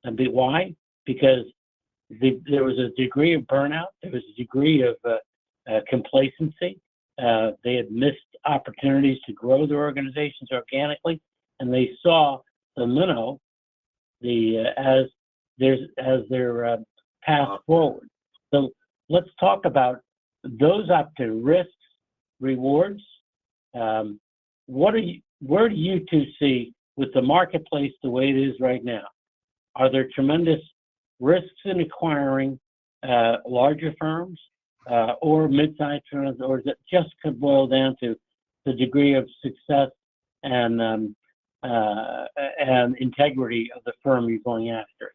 And why? Because there was a degree of burnout. There was a degree of complacency. They had missed opportunities to grow their organizations organically, and they saw the minnow as their path forward. So let's talk about those risks, rewards. Where do you two see with the marketplace the way it is right now? Are there tremendous risks in acquiring larger firms or mid-sized firms, or is it just could boil down to the degree of success and integrity of the firm you're going after?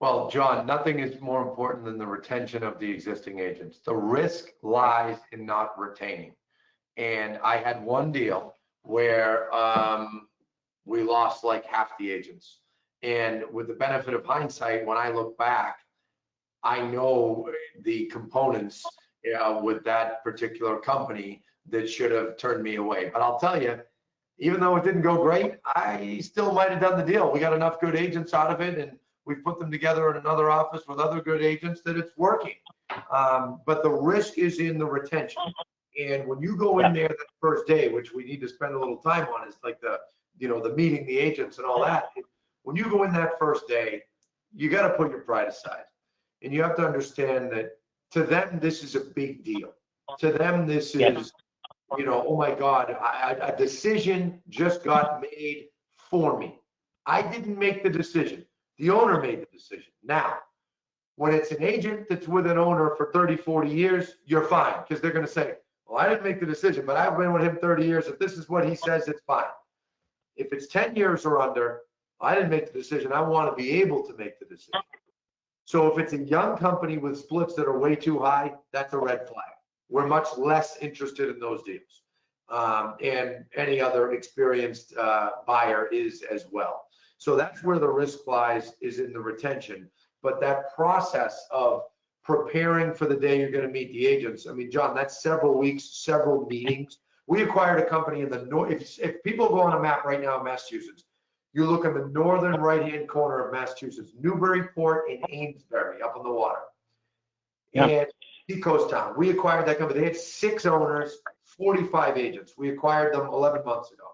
Well, John, nothing is more important than the retention of the existing agents. The risk lies in not retaining. And I had one deal where we lost like half the agents. And with the benefit of hindsight, when I look back, I know the components with that particular company that should have turned me away. But I'll tell you, even though it didn't go great, I still might have done the deal. We got enough good agents out of it, and we put them together in another office with other good agents that it's working. But the risk is in the retention. And when you go in there that first day, which we need to spend a little time on, is like the meeting the agents and all that. When you go in that first day, you got to put your pride aside. And you have to understand that to them, this is a big deal. To them, this is, oh my God, a decision just got made for me. I didn't make the decision. The owner made the decision. Now, when it's an agent that's with an owner for 30, 40 years, you're fine, because they're going to say, well, I didn't make the decision, but I've been with him 30 years. If this is what he says, it's fine. If it's 10 years or under, I didn't make the decision. I want to be able to make the decision. So if it's a young company with splits that are way too high, that's a red flag. We're much less interested in those deals. And any other experienced buyer is as well. So that's where the risk lies, is in the retention. But that process of preparing for the day you're going to meet the agents, I mean, John, that's several weeks, several meetings. We acquired a company in the north. If people go on a map right now in Massachusetts, you look in the northern right-hand corner of Massachusetts, Newburyport and Amesbury up on the water. Yeah. And Seacoast Town. We acquired that company. They had 6 owners, 45 agents. We acquired them 11 months ago.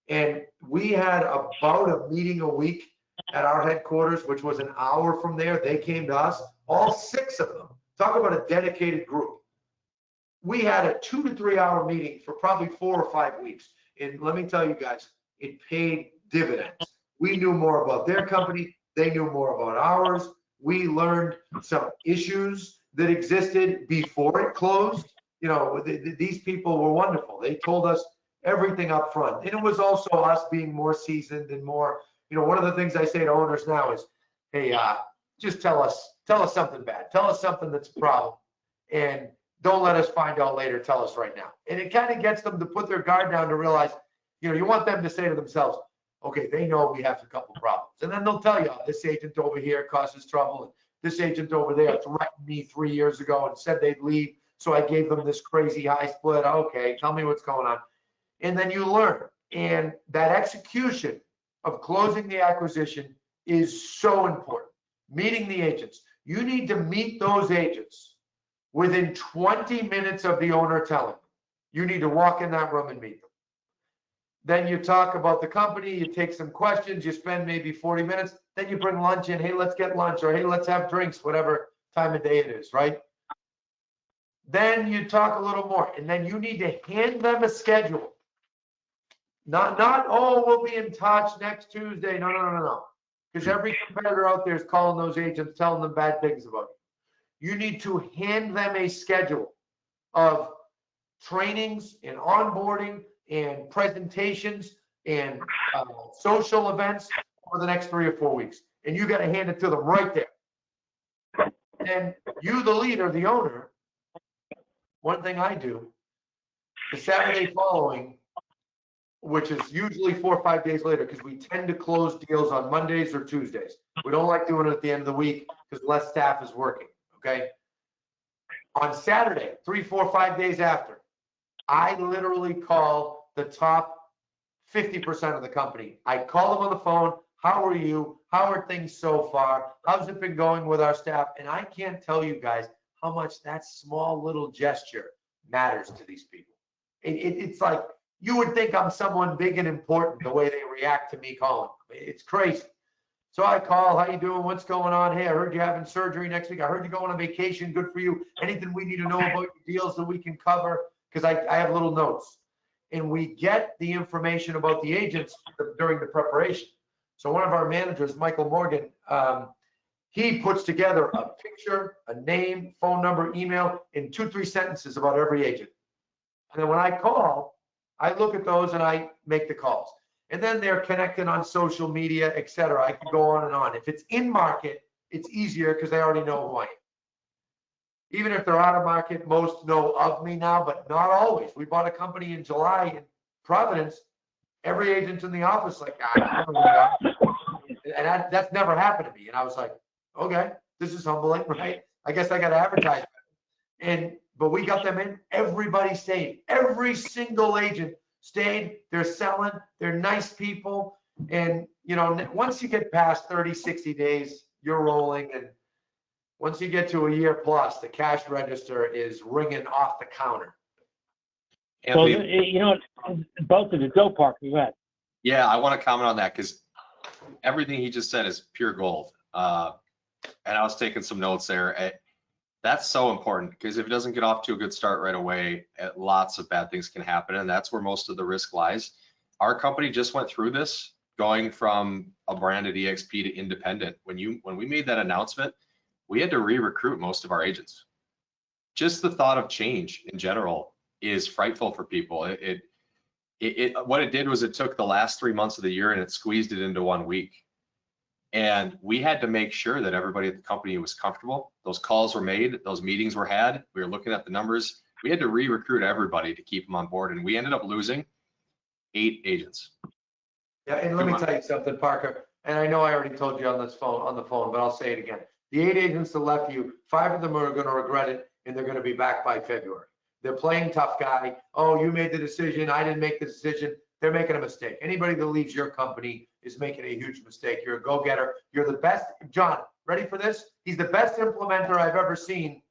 And we had about a meeting a week at our headquarters, which was an hour from there. They came to us, all 6 of them. Talk about a dedicated group. We had a 2 to 3 hour meeting for probably 4 or 5 weeks. And let me tell you guys, it paid dividends. We knew more about their company. They knew more about ours. We learned some issues that existed before it closed. You know, these people were wonderful. They told us everything up front. And it was also us being more seasoned and more, you know, one of the things I say to owners now is, hey, just tell us something bad. Tell us something that's a problem. And don't let us find out later. Tell us right now. And it kind of gets them to put their guard down to realize, you know, you want them to say to themselves, okay, they know we have a couple problems. And then they'll tell you, this agent over here causes trouble. And this agent over there threatened me 3 years ago and said they'd leave. So I gave them this crazy high split. Okay, tell me what's going on. And then you learn. And that execution of closing the acquisition is so important. Meeting the agents. You need to meet those agents within 20 minutes of the owner telling them. You need to walk in that room and meet them. Then you talk about the company, you take some questions, you spend maybe 40 minutes, then you bring lunch in. Hey, let's get lunch, or hey, let's have drinks, whatever time of day it is, right? Then you talk a little more, and then you need to hand them a schedule. Not, oh, we'll be in touch next Tuesday. No. Because every competitor out there is calling those agents, telling them bad things about you. You need to hand them a schedule of trainings and onboarding and presentations and social events for the next 3 or 4 weeks. And you got to hand it to them right there. And you, the leader, the owner, one thing I do, the Saturday following, which is usually 4 or 5 days later, because we tend to close deals on Mondays or Tuesdays. We don't like doing it at the end of the week because less staff is working, okay? On Saturday, 3, 4, 5 days after, I literally call the top 50% of the company. I call them on the phone. How are you? How are things so far? How's it been going with our staff? And I can't tell you guys how much that small little gesture matters to these people. It's like, you would think I'm someone big and important the way they react to me calling. It's crazy. So I call, how you doing? What's going on? Hey, I heard you're having surgery next week. I heard you're going on vacation. Good for you. Anything we need to know about your deals that we can cover? Because I have little notes. And we get the information about the agents during the preparation. So one of our managers, Michael Morgan, he puts together a picture, a name, phone number, email, in 2-3 sentences about every agent. And then when I call, I look at those and I make the calls. And then they're connected on social media, et cetera. I can go on and on. If it's in market, it's easier because they already know who I am. Even if they're out of market, most know of me now, but not always. We bought a company in July in Providence. Every agent in the office like, I don't know. And that's never happened to me. And I was like, okay, this is humbling, right? I guess I got to advertise. But we got them in. Everybody stayed. Every single agent stayed. They're selling. They're nice people. And, you know, once you get past 30, 60 days, you're rolling. And once you get to a year plus, the cash register is ringing off the counter. So, you know, both of the Go Parker, go ahead. Yeah, I want to comment on that because everything he just said is pure gold. And I was taking some notes there. That's so important because if it doesn't get off to a good start right away, lots of bad things can happen. And that's where most of the risk lies. Our company just went through this going from a branded EXP to independent. When we made that announcement, we had to re-recruit most of our agents. Just the thought of change in general is frightful for people. What it did was it took the last 3 months of the year and it squeezed it into 1 week. And we had to make sure that everybody at the company was comfortable. Those calls were made, those meetings were had. We were looking at the numbers. We had to re-recruit everybody to keep them on board, and we ended up losing 8 agents. Yeah, and let me tell you something, Parker, and I know I already told you on the phone, but I'll say it again. The 8 agents that left you, 5 of them are going to regret it, and they're going to be back by February. They're playing tough guy. Oh, you made the decision. I didn't make the decision. They're making a mistake. Anybody that leaves your company is making a huge mistake. You're a go-getter. You're the best. John, ready for this? He's the best implementer I've ever seen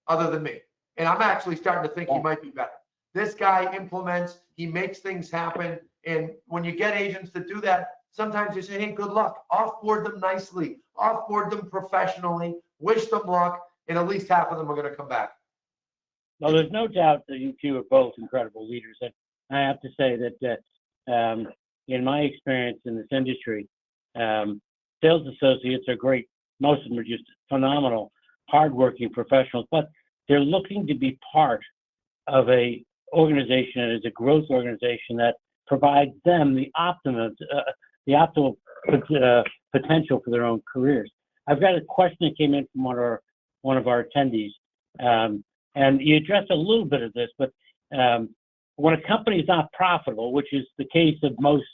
other than me. And I'm actually starting to think he might be better. This guy implements, he makes things happen. And when you get agents that do that, sometimes you say, hey, good luck. Offboard them nicely, offboard them professionally, wish them luck, and at least half of them are going to come back. Well, there's no doubt that you two are both incredible leaders. And I have to say that in my experience in this industry, sales associates are great. Most of them are just phenomenal, hardworking professionals, but they're looking to be part of a organization that is a growth organization that provides them the optimal potential for their own careers. I've got a question that came in from one of our attendees, and you addressed a little bit of this, but when a company is not profitable, which is the case of most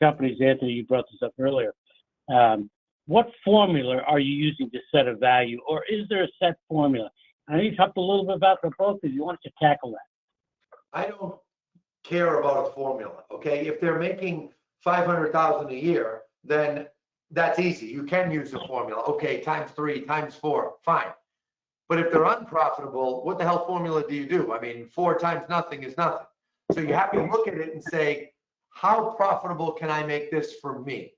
companies, Anthony, you brought this up earlier, what formula are you using to set a value, or is there a set formula? I know you talked a little bit about the both of you. Want to tackle that? I don't care about a formula, okay? If they're making $500,000 a year, then that's easy. You can use a formula. Okay, times 3, times 4, fine. But if they're unprofitable, what the hell formula do you do? I mean, 4 times nothing is nothing. So you have to look at it and say, how profitable can I make this for me?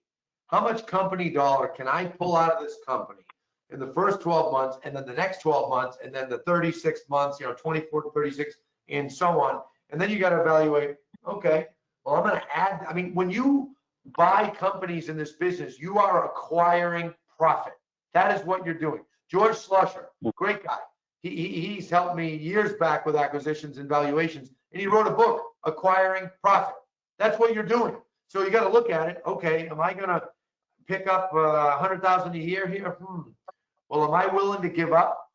How much company dollar can I pull out of this company in the first 12 months, and then the next 12 months, and then the 36 months, 24 to 36, and so on. And then you got to evaluate, okay, well, I'm going to add, I mean, when you buy companies in this business, you are acquiring profit. That is what you're doing. George Slusher, great guy. He's helped me years back with acquisitions and valuations, and he wrote a book, Acquiring Profit. That's what you're doing. So you got to look at it. Okay, am I going to pick up 100,000 a year here? Well, am I willing to give up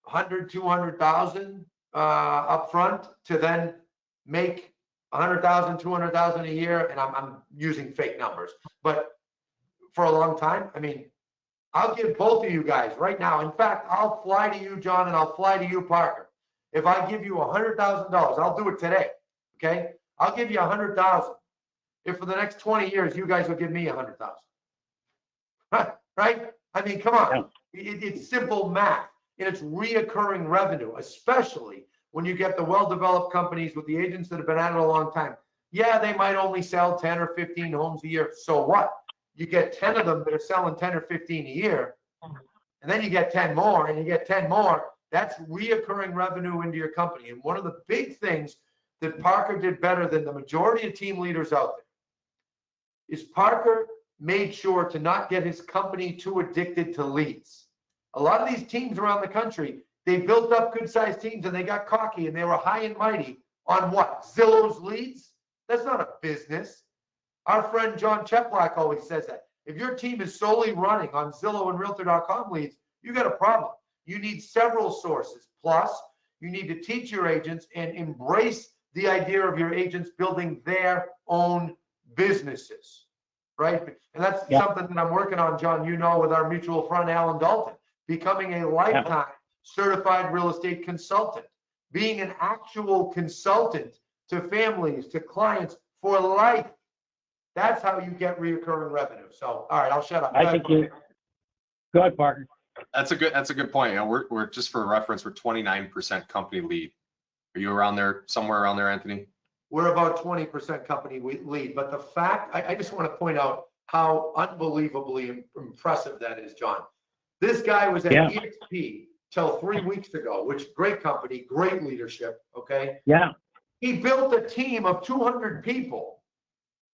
100, 200,000 up front to then make 100,000, 200,000 a year? And I'm using fake numbers, but for a long time, I mean, I'll give both of you guys right now. In fact, I'll fly to you, John, and I'll fly to you, Parker. If I give you $100,000, I'll do it today. Okay, I'll give you 100,000. If for the next 20 years, you guys will give me 100,000, right? I mean, come on. It's simple math, and it's reoccurring revenue, especially when you get the well-developed companies with the agents that have been at it a long time. Yeah, they might only sell 10 or 15 homes a year. So what? You get 10 of them that are selling 10 or 15 a year, and then you get 10 more, and you get 10 more. That's reoccurring revenue into your company. And one of the big things that Parker did better than the majority of team leaders out there is Parker made sure to not get his company too addicted to leads. A lot of these teams around the country, they built up good-sized teams and they got cocky and they were high and mighty on what? Zillow's leads? That's not a business. Our friend John Cheplack always says that. If your team is solely running on Zillow and Realtor.com leads, you got a problem. You need several sources. Plus, you need to teach your agents and embrace the idea of your agents building their own businesses, right? And that's something that I'm working on, John, with our mutual friend, Alan Dalton, becoming a lifetime certified real estate consultant, being an actual consultant to families, to clients for life. That's how you get reoccurring revenue. So, all right, I'll shut up. I think you. Go ahead, Parker. That's a good point. We're just for reference, we're 29% company lead. Are you around there, somewhere around there, Anthony? We're about 20% company lead. But the fact, I just want to point out how unbelievably impressive that is, John. This guy was at EXP till 3 weeks ago, which great company, great leadership. Okay. Yeah. He built a team of 200 people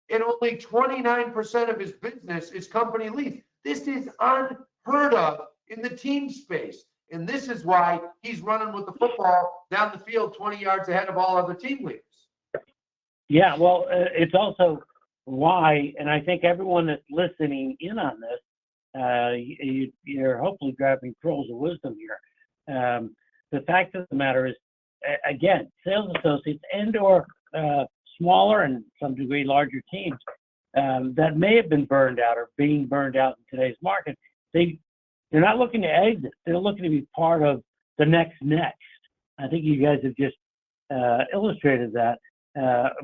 and only 29% of his business is company leads. This is unheard of in the team space. And this is why he's running with the football down the field 20 yards ahead of all other team leaders. Yeah, well, it's also why, and I think everyone that's listening in on this, you're hopefully grabbing pearls of wisdom here. The fact of the matter is, again, sales associates and/or smaller and some degree larger teams that may have been burned out or being burned out in today's market, they're not looking to exit. They're looking to be part of the next. I think you guys have just illustrated that,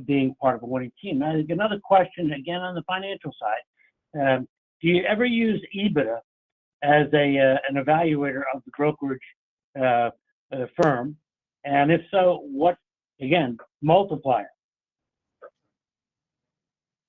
being part of a winning team. Now, another question, again, on the financial side. Do you ever use EBITDA as an evaluator of the brokerage firm? And if so, what, again, multiplier?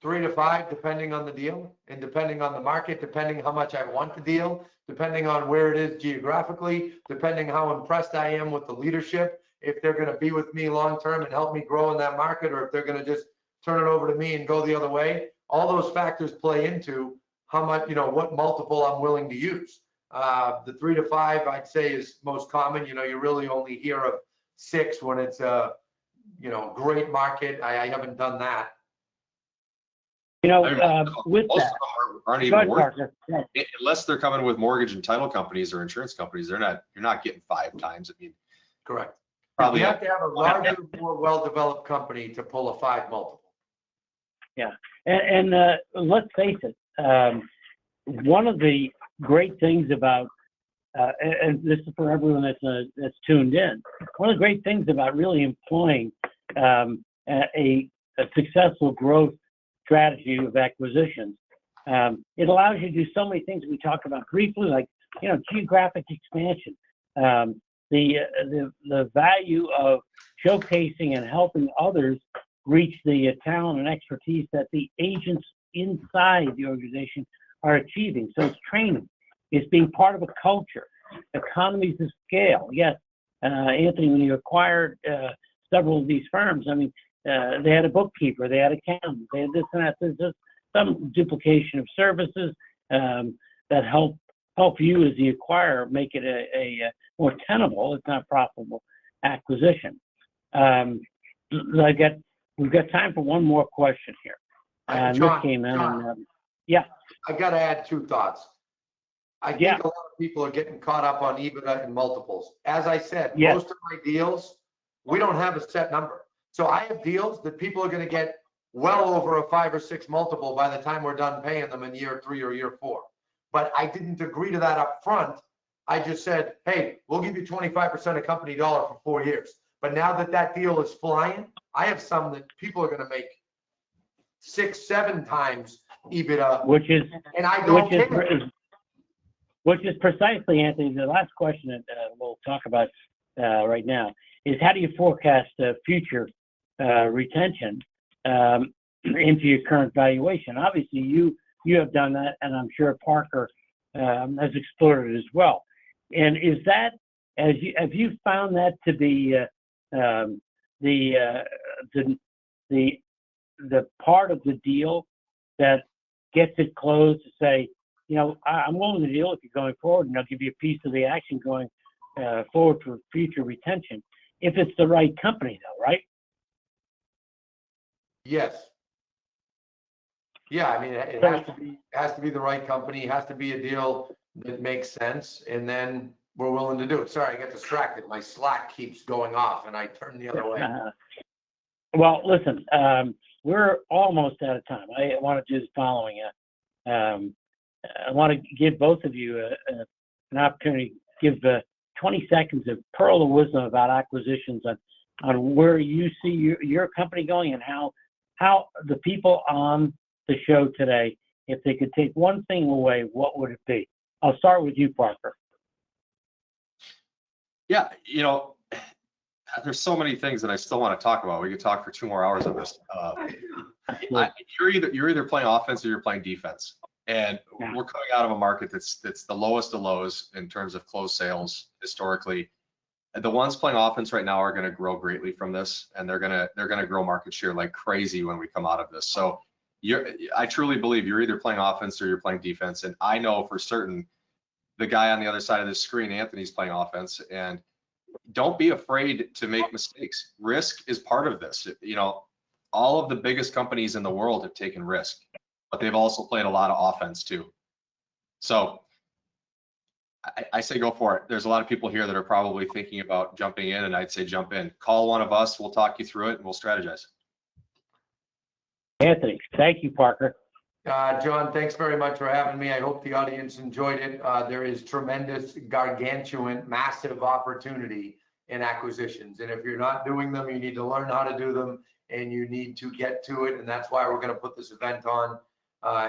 3 to 5, depending on the deal and depending on the market, depending how much I want the deal, depending on where it is geographically, depending how impressed I am with the leadership, if they're going to be with me long-term and help me grow in that market, or if they're going to just turn it over to me and go the other way. All those factors play into how much, what multiple I'm willing to use. The 3 to 5, I'd say, is most common. You really only hear of 6 when it's a, great market. I haven't done that. With most that, of them aren't go even ahead, worth Parker. Yeah. it, unless they're coming with mortgage and title companies or insurance companies. You're not getting 5 times. I mean, Correct. probably You have to have a larger, more well-developed company to pull a 5 multiple. Yeah, and let's face it, one of the great things about, and this is for everyone that's tuned in, one of the great things about really employing a successful growth strategy of acquisitions, it allows you to do so many things we talked about briefly, like geographic expansion, the value of showcasing and helping others reach the talent and expertise that the agents inside the organization are achieving. So it's training, it's being part of a culture, economies of scale. Yes, Anthony, when you acquired several of these firms, I mean, they had a bookkeeper, they had accountants, they had this and that. There's just some duplication of services that help you as the acquirer make it a more tenable, if not profitable, acquisition. We've got time for one more question here. John, this came in. John, yeah. I got to add 2 thoughts. I think a lot of people are getting caught up on EBITDA and multiples. As I said, most of my deals, we don't have a set number. So I have deals that people are going to get well over a 5 or 6 multiple by the time we're done paying them in year 3 or year 4. But I didn't agree to that up front. I just said, hey, we'll give you 25% of company dollar for 4 years. But now that deal is flying, I have some that people are going to make 6, 7 times EBITDA, and I don't care. Which is precisely, Anthony, the last question that we'll talk about right now is how do you forecast future retention into your current valuation? Obviously, you have done that, and I'm sure Parker has explored it as well. And is that, have you found that to be the part of the deal that gets it closed to say, I'm willing to deal with you going forward, and I'll give you a piece of the action going forward for future retention, if it's the right company, though, right? Yes. Yeah, I mean, it has to be the right company, it has to be a deal that makes sense, and then we're willing to do it. Sorry, I got distracted. My Slack keeps going off, and I turn the other way. Well, listen, we're almost out of time. I want to do the following. I want to give both of you an opportunity to give 20 seconds of pearl of wisdom about acquisitions on where you see your company going, and how the people on the show today, if they could take one thing away, what would it be? I'll start with you, Parker. Yeah, there's so many things that I still want to talk about. We could talk for 2 more hours on this. You're either playing offense or you're playing defense. And we're coming out of a market that's the lowest of lows in terms of closed sales historically. The ones playing offense right now are going to grow greatly from this, and they're going to grow market share like crazy when we come out of this. So I truly believe you're either playing offense or you're playing defense. And I know for certain the guy on the other side of the screen, Anthony's playing offense. And don't be afraid to make mistakes. Risk is part of this. You know, all of the biggest companies in the world have taken risk, but they've also played a lot of offense too. So I say go for it. There's a lot of people here that are probably thinking about jumping in, and I'd say jump in. Call one of us. We'll talk you through it and we'll strategize. Anthony, thank you, Parker. John, thanks very much for having me. I hope the audience enjoyed it. There is tremendous, gargantuan, massive opportunity in acquisitions. And if you're not doing them, you need to learn how to do them and you need to get to it. And that's why we're going to put this event on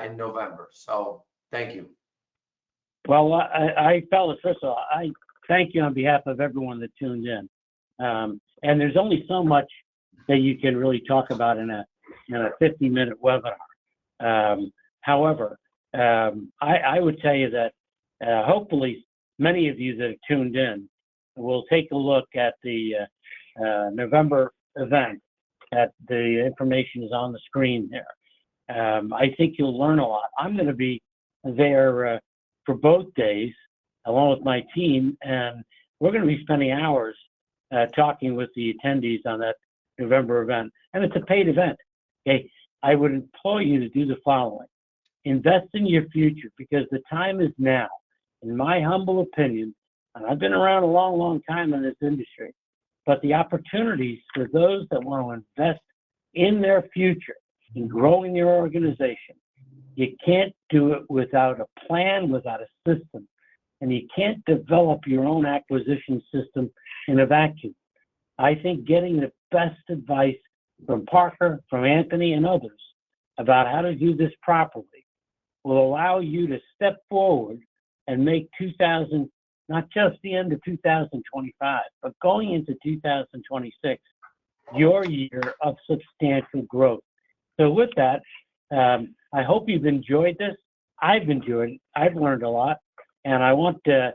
in November. So thank you. Well, fellas, first of all, I thank you on behalf of everyone that tuned in. And there's only so much that you can really talk about in a 50-minute webinar. However, I would tell you that hopefully many of you that have tuned in will take a look at the November event. The information is on the screen there. I think you'll learn a lot. I'm going to be there for both days along with my team, and we're going to be spending hours talking with the attendees on that November event. And it's a paid event. Okay, I would implore you to do the following. Invest in your future, because the time is now. In my humble opinion, and I've been around a long, long time in this industry, but the opportunities for those that want to invest in their future, in growing their organization, you can't do it without a plan, without a system. And you can't develop your own acquisition system in a vacuum. I think getting the best advice from Parker, from Anthony, and others about how to do this properly will allow you to step forward and make not just the end of 2025, but going into 2026, your year of substantial growth. So with that, I hope you've enjoyed this. I've enjoyed it. I've learned a lot. And I want to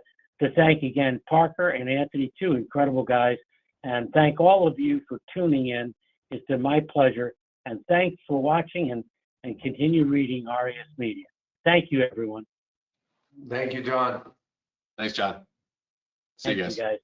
thank again Parker and Anthony, two incredible guys, and thank all of you for tuning in. It's been my pleasure. And thanks for watching and continue reading RIS Media. Thank you, everyone. Thank you, John. Thanks, John. See you guys. Thank you, guys.